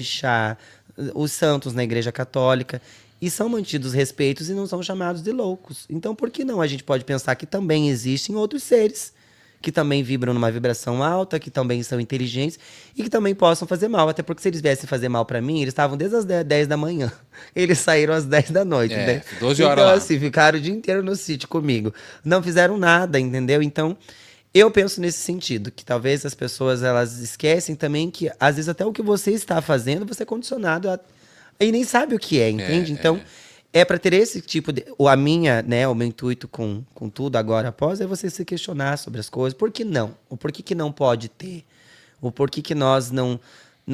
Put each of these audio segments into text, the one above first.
orixá, os santos na Igreja Católica. E são mantidos respeitos e não são chamados de loucos. Então, por que não a gente pode pensar que também existem outros seres que também vibram numa vibração alta, que também são inteligentes e que também possam fazer mal. Até porque se eles viessem fazer mal pra mim, eles estavam desde as 10 da manhã. Eles saíram às 10 da noite, né? 12 horas então, lá. assim, ficaram o dia inteiro no sítio comigo. Não fizeram nada, entendeu? Então, eu penso nesse sentido, que talvez as pessoas, elas esquecem também que, às vezes, até o que você está fazendo, você é condicionado a... E nem sabe o que é, entende? Então... É para ter esse tipo de... A minha, né, o meu intuito com tudo agora após é você se questionar sobre as coisas. Por que não? O porquê que não pode ter? O porquê que nós não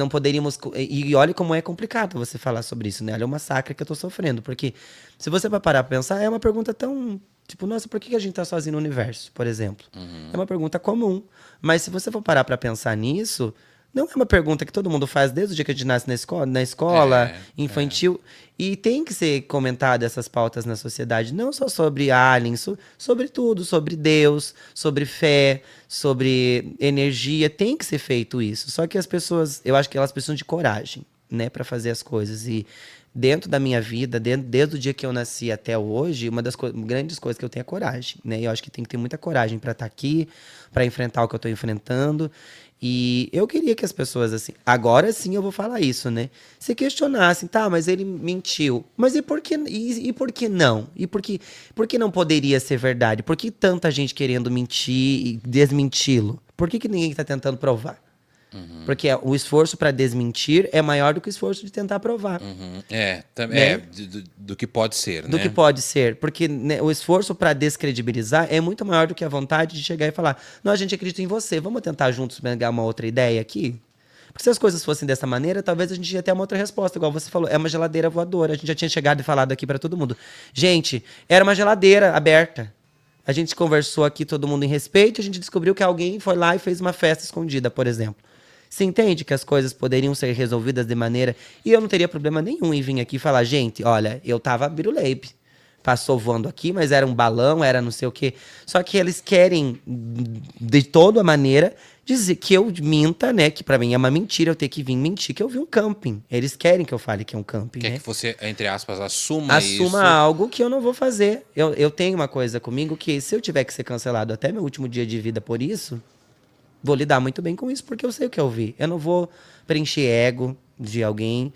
poderíamos... E olha como é complicado você falar sobre isso, né? Olha o massacre que eu tô sofrendo. Porque se você vai parar pra pensar, é uma pergunta tão... Tipo, nossa, por que a gente tá sozinho no universo, por exemplo? É uma pergunta comum. Mas se você for parar pra pensar nisso... Não é uma pergunta que todo mundo faz desde o dia que a gente nasce na escola infantil. E tem que ser comentada essas pautas na sociedade, não só sobre aliens, sobre tudo, sobre Deus, sobre fé, sobre energia. Tem que ser feito isso. Só que as pessoas, eu acho que elas precisam de coragem, né, para fazer as coisas. E dentro da minha vida, desde o dia que eu nasci até hoje, uma das grandes coisas que eu tenho é coragem, né? E eu acho que tem que ter muita coragem para estar aqui, para enfrentar o que eu tô enfrentando. E eu queria que as pessoas, assim, agora sim eu vou falar isso, né? Se questionassem, tá, mas ele mentiu. Mas e por que, e por que não? E por que não poderia ser verdade? Por que tanta gente querendo mentir e desmenti-lo? Por que ninguém está tentando provar? Porque o esforço para desmentir é maior do que o esforço de tentar provar. Também do que pode ser, né? Do que pode ser. Porque, né, o esforço para descredibilizar é muito maior do que a vontade de chegar e falar: não, a gente acredita em você, vamos tentar juntos pegar uma outra ideia aqui? Porque se as coisas fossem dessa maneira, talvez a gente ia ter uma outra resposta. Igual você falou, é uma geladeira voadora. A gente já tinha chegado e falado aqui para todo mundo. Gente, era uma geladeira aberta. A gente conversou aqui, todo mundo em respeito, a gente descobriu que alguém foi lá e fez uma festa escondida, por exemplo. Você entende que as coisas poderiam ser resolvidas de maneira... E eu não teria problema nenhum em vir aqui e falar: gente, olha, eu tava biruleibe. Passou voando aqui, mas era um balão, era não sei o quê. Só que eles querem, de toda maneira, dizer que eu minta, né? Que pra mim é uma mentira eu ter que vir mentir que eu vi um camping. Eles querem que eu fale que é um camping, Quer né? que você, entre aspas, assuma isso. Assuma algo que eu não vou fazer. Eu tenho uma coisa comigo que, se eu tiver que ser cancelado até meu último dia de vida por isso... Vou lidar muito bem com isso, porque eu sei o que eu vi. Eu não vou preencher ego de alguém.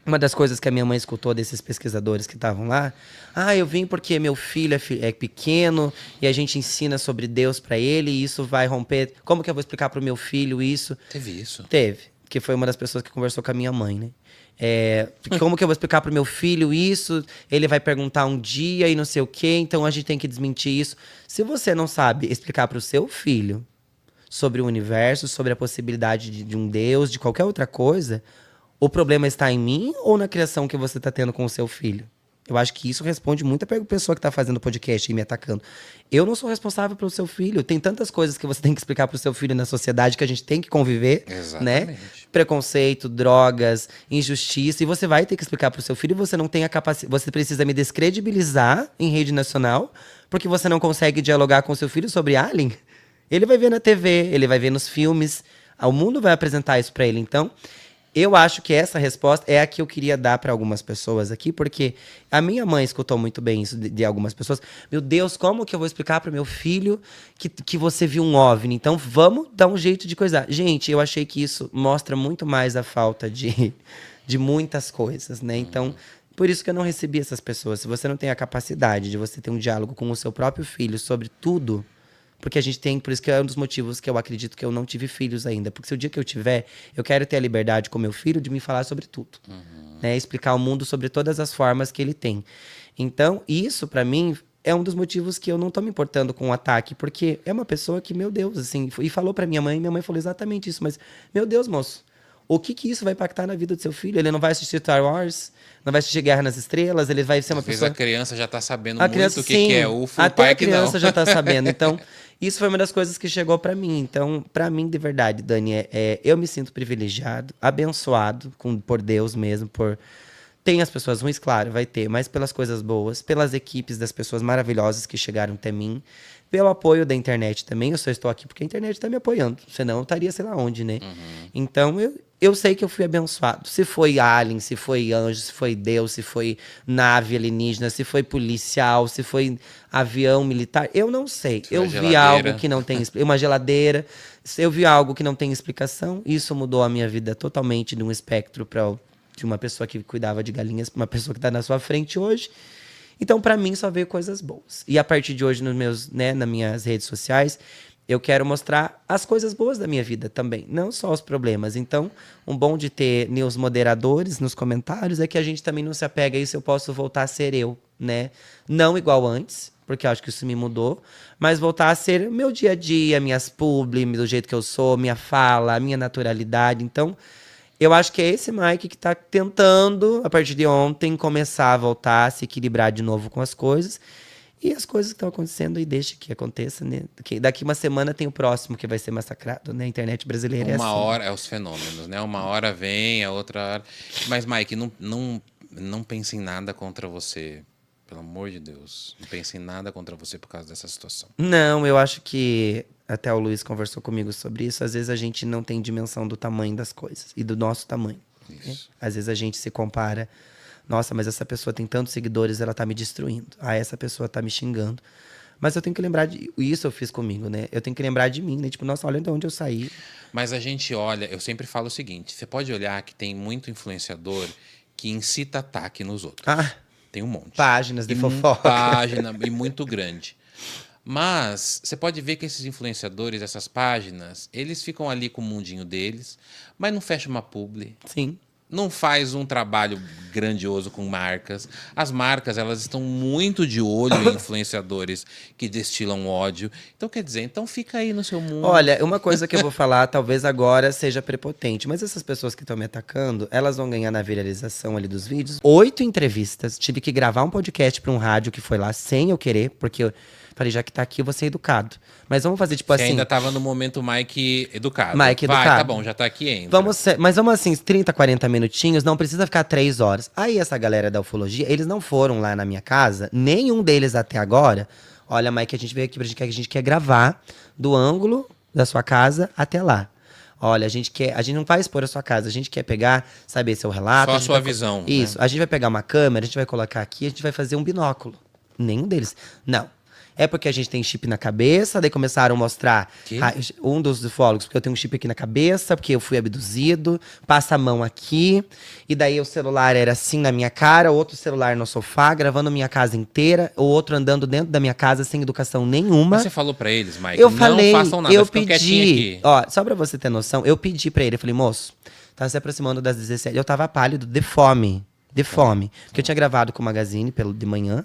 Uma das coisas que a minha mãe escutou desses pesquisadores que estavam lá: ah, eu vim porque meu filho é pequeno e a gente ensina sobre Deus para ele e isso vai romper. Como que eu vou explicar pro meu filho isso? Teve isso? Teve, que foi uma das pessoas que conversou com a minha mãe, né? Como que eu vou explicar pro meu filho isso? Ele vai perguntar um dia e não sei o quê, então a gente tem que desmentir isso. Se você não sabe explicar pro seu filho sobre o universo, sobre a possibilidade de um Deus, de qualquer outra coisa, o problema está em mim ou na criação que você está tendo com o seu filho? Eu acho que isso responde muito a pessoa que está fazendo podcast e me atacando. Eu não sou responsável pelo seu filho. Tem tantas coisas que você tem que explicar para o seu filho na sociedade que a gente tem que conviver, Exatamente. né? Preconceito, drogas, injustiça. E você vai ter que explicar para o seu filho e você não tem a capacidade... Você precisa me descredibilizar em rede nacional porque você não consegue dialogar com o seu filho sobre Alien? Ele vai ver na TV, ele vai ver nos filmes. O mundo vai apresentar isso pra ele. Então, eu acho que essa resposta é a que eu queria dar para algumas pessoas aqui, porque a minha mãe escutou muito bem isso de algumas pessoas. Meu Deus, como que eu vou explicar para meu filho que você viu um OVNI? Então, vamos dar um jeito de coisar. Gente, eu achei que isso mostra muito mais a falta de muitas coisas, né? Então, por isso que eu não recebi essas pessoas. Se você não tem a capacidade de você ter um diálogo com o seu próprio filho sobre tudo... Porque a gente tem, por isso que é um dos motivos que eu acredito que eu não tive filhos ainda. Porque se o dia que eu tiver, eu quero ter a liberdade com meu filho de me falar sobre tudo. Né? Explicar o mundo sobre todas as formas que ele tem. Então, isso pra mim é um dos motivos que eu não tô me importando com o ataque. Porque é uma pessoa que, meu Deus, assim... E falou pra minha mãe falou exatamente isso. Mas, meu Deus, moço, o que isso vai impactar na vida do seu filho? Ele não vai assistir Star Wars, não vai assistir Guerra nas Estrelas, ele vai ser uma pessoa... a criança já tá sabendo A muito criança, o sim, que é UFO, o até pai a que não. criança já tá sabendo. Então, isso foi uma das coisas que chegou pra mim. Então, pra mim, de verdade, Dani, eu me sinto privilegiado, abençoado por Deus mesmo, por Tem as pessoas ruins, claro, vai ter, mas pelas coisas boas, pelas equipes das pessoas maravilhosas que chegaram até mim, pelo apoio da internet também. Eu só estou aqui porque a internet está me apoiando, senão eu estaria sei lá onde, né? Então eu sei que eu fui abençoado. Se foi alien, se foi anjo, se foi Deus, se foi nave alienígena, se foi policial, se foi avião militar, eu não sei. Se Eu foi vi geladeira. algo que não tem uma geladeira, eu vi algo que não tem explicação. Isso mudou a minha vida totalmente de um espectro para de uma pessoa que cuidava de galinhas para uma pessoa que está na sua frente hoje. Então, para mim, só veio coisas boas. E a partir de hoje, nos meus, né, nas minhas redes sociais, eu quero mostrar as coisas boas da minha vida também, não só os problemas. Então, um bom de ter os moderadores nos comentários é que a gente também não se apega a isso, eu posso voltar a ser eu, né? Não igual antes, porque eu acho que isso me mudou, mas voltar a ser meu dia a dia, minhas publi, do jeito que eu sou, minha fala, a minha naturalidade. Então, eu acho que é esse Mike que tá tentando, a partir de ontem, começar a voltar a se equilibrar de novo com as coisas. E as coisas que estão acontecendo aí, deixa que aconteça, né? Daqui uma semana tem o próximo que vai ser massacrado, né? A internet brasileira é assim. Uma hora é os fenômenos, né? Uma hora vem, a outra hora... Mas, Mike, não pense em nada contra você. Pelo amor de Deus. Não pense em nada contra você por causa dessa situação. Não, eu acho que... Até o Luiz conversou comigo sobre isso. Às vezes a gente não tem dimensão do tamanho das coisas. E do nosso tamanho. Isso. Né? Às vezes a gente se compara... Nossa, mas essa pessoa tem tantos seguidores, ela tá me destruindo. Ah, essa pessoa tá me xingando. Mas eu tenho que lembrar de... Isso eu fiz comigo, né? Eu tenho que lembrar de mim, né? Tipo, nossa, olha de onde eu saí. Mas a gente olha... Eu sempre falo o seguinte. Você pode olhar que tem muito influenciador que incita ataque nos outros. Ah, tem um monte. páginas de E fofoca. Página e muito grande. Mas você pode ver que esses influenciadores, essas páginas, eles ficam ali com o mundinho deles, mas não fecha uma publi. Sim. Não faz um trabalho grandioso com marcas. As marcas, elas estão muito de olho em influenciadores que destilam ódio. Então, quer dizer, então fica aí no seu mundo. Olha, uma coisa que eu vou falar, talvez agora seja prepotente, mas essas pessoas que estão me atacando, elas vão ganhar na viralização ali dos vídeos 8 entrevistas. Tive que gravar um podcast para um rádio que foi lá sem eu querer, porque eu falei, já que tá aqui, eu vou ser educado. Mas vamos fazer, tipo Você assim... ainda tava no momento Mike educado. Mike Vai, educado. tá bom, já tá aqui, entra. Mas vamos assim, 30, 40 minutinhos, não precisa ficar 3 horas. Aí essa galera da ufologia, eles não foram lá na minha casa, nenhum deles até agora. Olha, Mike, a gente veio aqui pra a gente quer gravar do ângulo da sua casa até lá. Olha, a gente não vai expor a sua casa, a gente quer pegar, saber seu relato. Só a sua visão. Isso, né? a gente vai pegar uma câmera, a gente vai colocar aqui, a gente vai fazer um binóculo. Nenhum deles. Não. É porque a gente tem chip na cabeça, daí começaram a mostrar um dos ufólogos, porque eu tenho um chip aqui na cabeça, porque eu fui abduzido, passa a mão aqui, e daí o celular era assim na minha cara, outro celular no sofá, gravando minha casa inteira, o outro andando dentro da minha casa sem educação nenhuma. Mas você falou pra eles, Mike, Eu não falei, façam nada, eu ficam quietinhos pedi, aqui. ó, só pra você ter noção, eu pedi pra ele, eu falei, moço, tá se aproximando das 17, eu tava pálido, de fome. Porque eu tinha gravado com o Magazine de manhã.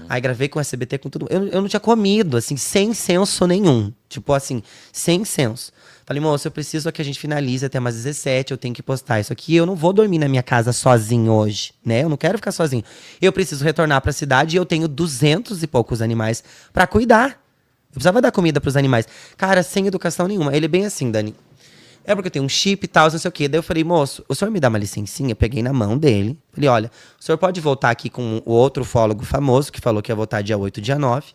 Aí gravei com o SBT, com tudo. Eu não tinha comido, assim, sem senso nenhum. Tipo assim, sem senso. Falei, moço, eu preciso que a gente finalize até umas 17, eu tenho que postar isso aqui. Eu não vou dormir na minha casa sozinho hoje, né? Eu não quero ficar sozinho. Eu preciso retornar pra cidade e eu tenho 200 e poucos animais pra cuidar. Eu precisava dar comida pros animais. Cara, sem educação nenhuma. Ele é bem assim, Dani. É porque eu tenho um chip e tal, não sei o quê. Daí eu falei, moço, o senhor me dá uma licencinha? Eu peguei na mão dele. Falei, olha, o senhor pode voltar aqui com o outro ufólogo famoso, que falou que ia voltar dia 8, dia 9.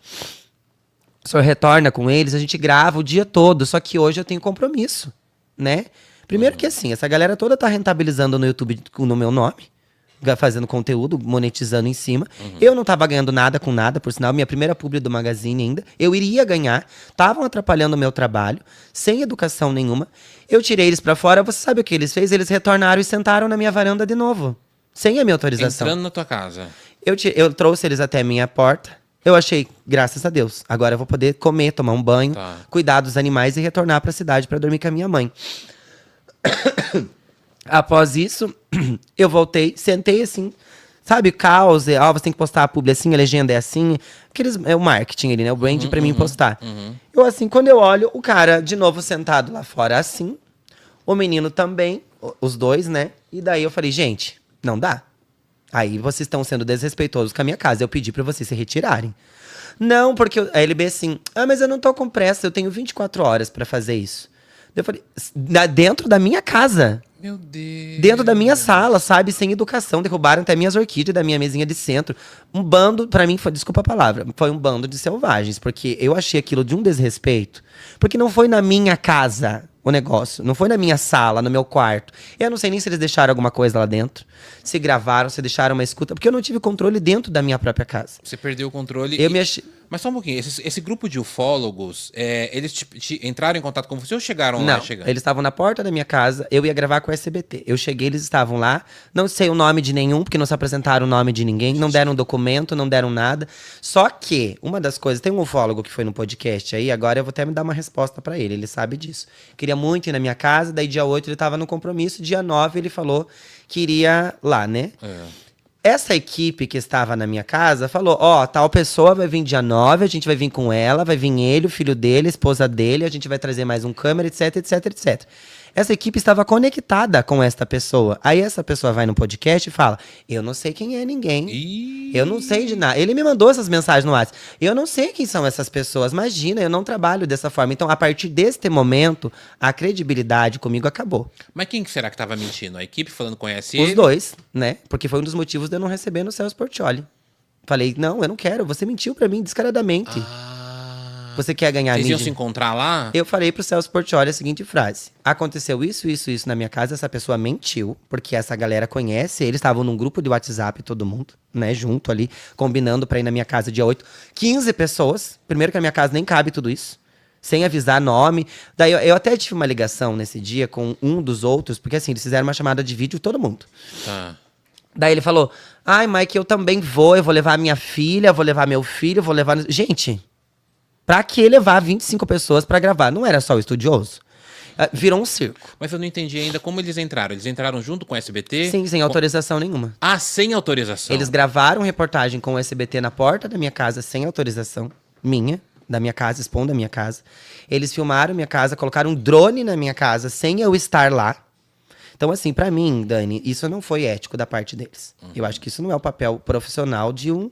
O senhor retorna com eles, a gente grava o dia todo. Só que hoje eu tenho compromisso, né? Primeiro que assim, essa galera toda tá rentabilizando no YouTube no meu nome. Fazendo conteúdo, monetizando em cima. Eu não tava ganhando nada com nada, por sinal, minha primeira publi do Magazine ainda. Eu iria ganhar, estavam atrapalhando o meu trabalho, sem educação nenhuma. Eu tirei eles pra fora, você sabe o que eles fez? Eles retornaram e sentaram na minha varanda de novo, sem a minha autorização. Entrando na tua casa. Eu trouxe eles até a minha porta. Eu achei, graças a Deus, agora eu vou poder comer, tomar um banho, cuidar dos animais e retornar pra cidade pra dormir com a minha mãe. Após isso, eu voltei, sentei assim, sabe, caos, você tem que postar a publi assim, a legenda é assim, é o marketing ali, né, o brand pra mim postar. Eu assim, quando eu olho, o cara de novo sentado lá fora assim, o menino também, os dois, né, e daí eu falei, gente, não dá. Aí vocês estão sendo desrespeitosos com a minha casa, eu pedi pra vocês se retirarem. Não, porque a LB assim, mas eu não tô com pressa, eu tenho 24 horas pra fazer isso. Eu falei, dentro da minha casa. Meu Deus. Dentro da minha sala, sabe? Sem educação. Derrubaram até minhas orquídeas da minha mesinha de centro. Um bando, pra mim, foi, desculpa a palavra, foi um bando de selvagens. Porque eu achei aquilo de um desrespeito. Porque não foi na minha casa o negócio. Não foi na minha sala, no meu quarto. Eu não sei nem se eles deixaram alguma coisa lá dentro. Se gravaram, se deixaram uma escuta. Porque eu não tive controle dentro da minha própria casa. Você perdeu o controle. Eu me achei... Mas só um pouquinho, esse grupo de ufólogos, eles entraram em contato com você ou chegaram lá Não, chegando? eles estavam na porta da minha casa, eu ia gravar com o SBT. Eu cheguei, eles estavam lá, não sei o nome de nenhum, porque não se apresentaram o nome de ninguém, não deram documento, não deram nada. Só que, uma das coisas, tem um ufólogo que foi no podcast aí, agora eu vou até me dar uma resposta pra ele sabe disso. Queria muito ir na minha casa, daí dia 8 ele tava no compromisso, dia 9 ele falou que iria lá, né? Essa equipe que estava na minha casa falou, ó, tal pessoa vai vir dia 9, a gente vai vir com ela, vai vir ele, o filho dele, a esposa dele, a gente vai trazer mais um câmera, etc, etc, etc. Essa equipe estava conectada com esta pessoa. Aí essa pessoa vai no podcast e fala, eu não sei quem é ninguém. Eu não sei de nada. Ele me mandou essas mensagens no WhatsApp. Eu não sei quem são essas pessoas. Imagina, eu não trabalho dessa forma. Então, a partir deste momento, a credibilidade comigo acabou. Mas quem que será que estava mentindo? A equipe falando que conhece Os ele? dois, né? Porque foi um dos motivos de eu não receber no Celso Portiolli. Falei, não, eu não quero. Você mentiu pra mim descaradamente. Você quer ganhar Vocês iam mídia? se encontrar lá? Eu falei pro Celso Portiolli a seguinte frase. Aconteceu isso, isso, isso na minha casa. Essa pessoa mentiu, porque essa galera conhece. Eles estavam num grupo de WhatsApp, todo mundo, né? Junto ali, combinando pra ir na minha casa dia 8. 15 pessoas. Primeiro que na minha casa nem cabe tudo isso. Sem avisar nome. Daí eu até tive uma ligação nesse dia com um dos outros, porque assim, eles fizeram uma chamada de vídeo todo mundo. Tá. Daí ele falou, ai, Mike, eu também vou. Eu vou levar minha filha, vou levar meu filho, vou levar... Gente... Pra que levar 25 pessoas pra gravar? Não era só o estudioso. Virou um circo. Mas eu não entendi ainda como eles entraram. Eles entraram junto com o SBT? Sim, sem autorização nenhuma. Ah, sem autorização. Eles gravaram reportagem com o SBT na porta da minha casa, sem autorização minha, da minha casa, expondo a minha casa. Eles filmaram minha casa, colocaram um drone na minha casa, sem eu estar lá. Então, assim, pra mim, Dani, isso não foi ético da parte deles. Eu acho que isso não é o papel profissional de um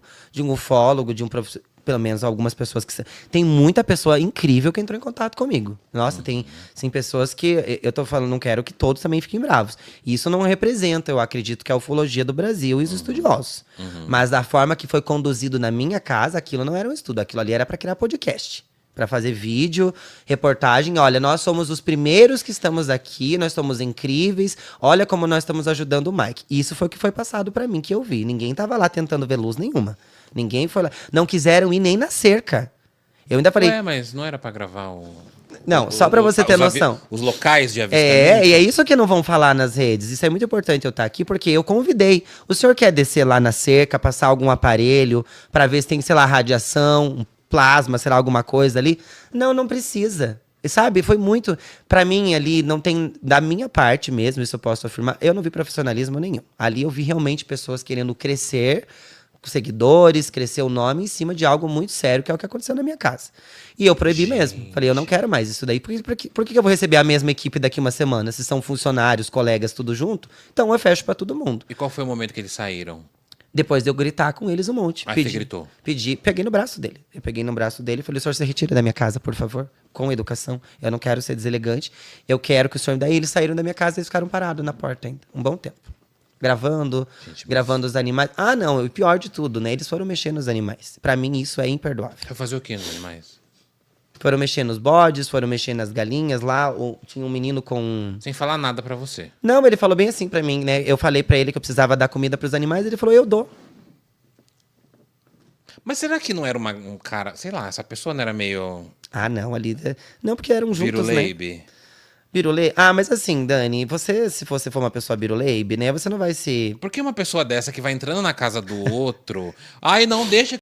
ufólogo, de um profissional. Pelo menos algumas pessoas que... Tem muita pessoa incrível que entrou em contato comigo. Nossa, tem pessoas que... Eu tô falando, não quero que todos também fiquem bravos. Isso não representa, eu acredito, que a ufologia do Brasil e os estudiosos. Mas da forma que foi conduzido na minha casa, aquilo não era um estudo. Aquilo ali era pra criar podcast. Pra fazer vídeo, reportagem. Olha, nós somos os primeiros que estamos aqui, nós somos incríveis. Olha como nós estamos ajudando o Mike. Isso foi o que foi passado pra mim, que eu vi. Ninguém tava lá tentando ver luz nenhuma. Ninguém foi lá. Não quiseram ir nem na cerca. Eu ainda falei... Ué, mas não era pra gravar o... Não, só pra você ter noção. Os locais de avistamento? E é isso que não vão falar nas redes. Isso é muito importante eu estar aqui, porque eu convidei. O senhor quer descer lá na cerca, passar algum aparelho, pra ver se tem, sei lá, radiação, um plasma, sei lá, alguma coisa ali? Não, não precisa. Sabe, foi muito... Pra mim, ali, não tem... Da minha parte mesmo, isso eu posso afirmar, eu não vi profissionalismo nenhum. Ali eu vi realmente pessoas querendo crescer... seguidores, crescer o nome em cima de algo muito sério, que é o que aconteceu na minha casa. E eu proibi mesmo. Falei, eu não quero mais isso daí. Por que eu vou receber a mesma equipe daqui uma semana? Se são funcionários, colegas, tudo junto, então eu fecho pra todo mundo. E qual foi o momento que eles saíram? Depois de eu gritar com eles um monte. Aí você gritou? Peguei no braço dele. Eu peguei no braço dele e falei, senhor, você retira da minha casa, por favor, com educação. Eu não quero ser deselegante. Eu quero que o senhor... Daí eles saíram da minha casa e eles ficaram parados na porta ainda. Um bom tempo. Gravando os animais. Ah, não, o pior de tudo, né? Eles foram mexer nos animais. Pra mim, isso é imperdoável. Vai fazer o quê nos animais? Foram mexer nos bodes, foram mexer nas galinhas lá. Tinha um menino com... Sem falar nada pra você. Não, ele falou bem assim pra mim, né? Eu falei pra ele que eu precisava dar comida pros animais, ele falou, eu dou. Mas será que não era um cara... Sei lá, essa pessoa não era meio... Ah, não, ali... Não, porque eram juntos, né? Biruleibe? Birulei? Ah, mas assim, Dani, você, se você for uma pessoa biruleibe, né? Você não vai se... Por que uma pessoa dessa que vai entrando na casa do outro... Ai, não, deixa